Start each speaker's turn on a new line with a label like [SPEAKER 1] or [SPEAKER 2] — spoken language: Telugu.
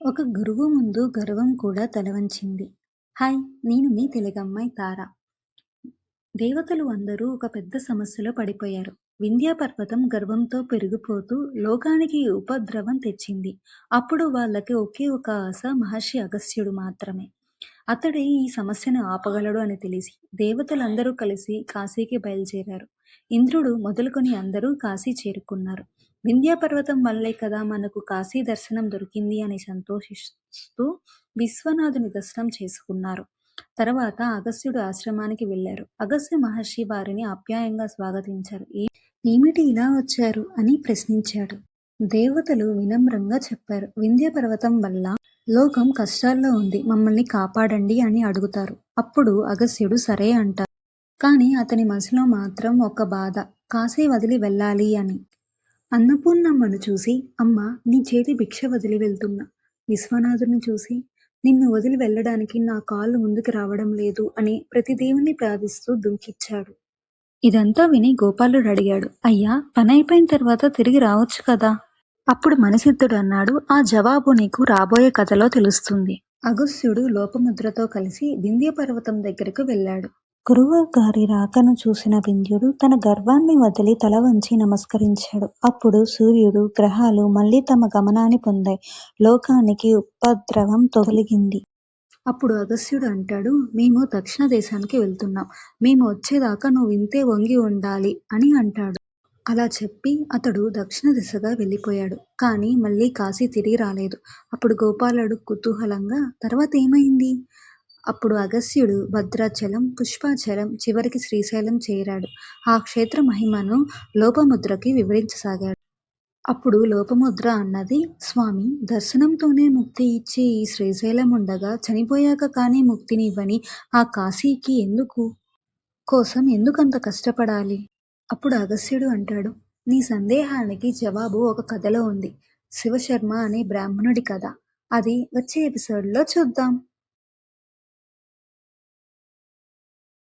[SPEAKER 1] ఒక గురువు ముందు గర్వం కూడా తలవంచింది. హాయ్! నేను మీ తెలుగమ్మాయి తార. దేవతలు అందరూ ఒక పెద్ద సమస్యలో పడిపోయారు. వింధ్యా పర్వతం గర్వంతో పెరిగిపోతూ లోకానికి ఉపద్రవం తెచ్చింది. అప్పుడు వాళ్ళకి ఒకే ఒక ఆశ మహర్షి అగస్త్యుడు మాత్రమే. అతడే ఈ సమస్యను ఆపగలడు అని తెలిసి దేవతలందరూ కలిసి కాశీకి బయలుదేరారు. ఇంద్రుడు మొదలుకొని అందరూ కాశీ చేరుకున్నారు. వింధ్యా పర్వతం వల్లే కదా మనకు కాశీ దర్శనం దొరికింది అని సంతోషిస్తూ విశ్వనాథుని దర్శనం చేసుకున్నారు. తర్వాత అగస్త్యుడు ఆశ్రమానికి వెళ్లారు. అగస్త్య మహర్షి వారిని ఆప్యాయంగా స్వాగతించారు. ఏమిటి ఇలా వచ్చారు అని ప్రశ్నించాడు. దేవతలు వినమ్రంగా చెప్పారు. వింధ్య పర్వతం వల్ల లోకం కష్టాల్లో ఉంది, మమ్మల్ని కాపాడండి అని అడుగుతారు. అప్పుడు అగస్త్యుడు సరే అంటారు. కానీ అతని మనసులో మాత్రం ఒక బాధ, కాశీ వదిలి వెళ్ళాలి అని. అన్నపూర్ణమ్మను చూసి, అమ్మా నీ చేతి భిక్ష వదిలి వెళ్తున్నా. విశ్వనాథుని చూసి, నిన్ను వదిలి వెళ్ళడానికి నా కాళ్ళు ముందుకు రావడం లేదు అని ప్రతి దేవుణ్ణి ప్రార్థిస్తూ దుఃఖించాడు. ఇదంతా విని గోపాలుడు అడిగాడు, అయ్యా పనైపోయిన తర్వాత తిరిగి రావచ్చు కదా. అప్పుడు మణిసిద్ధుడు అన్నాడు, ఆ జవాబు నీకు రాబోయే కథలో తెలుస్తుంది. అగస్త్యుడు లోపముద్రతో కలిసి వింధ్య పర్వతం దగ్గరకు వెళ్ళాడు. గురువు గారి రాకను చూసిన వింధ్యుడు తన గర్వాన్ని వదిలి తల వంచి నమస్కరించాడు. అప్పుడు సూర్యుడు, గ్రహాలు మళ్ళీ తమ గమనాన్ని పొందాయి. లోకానికి ఉపద్రవం తొలగింది. అప్పుడు అగస్త్యుడు అంటాడు, మేము దక్షిణ దేశానికి వెళ్తున్నాం. మేము వచ్చేదాకా నువ్వు ఇంతే వంగి ఉండాలి అని అంటాడు. అలా చెప్పి అతడు దక్షిణ దిశగా వెళ్ళిపోయాడు. కానీ మళ్ళీ కాశీ తిరిగి రాలేదు. అప్పుడు గోపాలుడు కుతూహలంగా, తర్వాత ఏమైంది? అప్పుడు అగస్త్యుడు భద్రాచలం, పుష్పాచలం, చివరికి శ్రీశైలం చేరాడు. ఆ క్షేత్ర మహిమను లోపముద్రకి వివరించసాగాడు. అప్పుడు లోపముద్ర అన్నది, స్వామి దర్శనంతోనే ముక్తి ఇచ్చే ఈ శ్రీశైలం ఉండగా చనిపోయాక కానీ ముక్తినివ్వని ఆ కాశీకి కోసం ఎందుకంత కష్టపడాలి? అప్పుడు అగస్త్యుడు అంటాడు, నీ సందేహానికి జవాబు ఒక కథలో ఉంది. శివశర్మ అనే బ్రాహ్మణుడి కథ. అది వచ్చే ఎపిసోడ్లో చూద్దాం.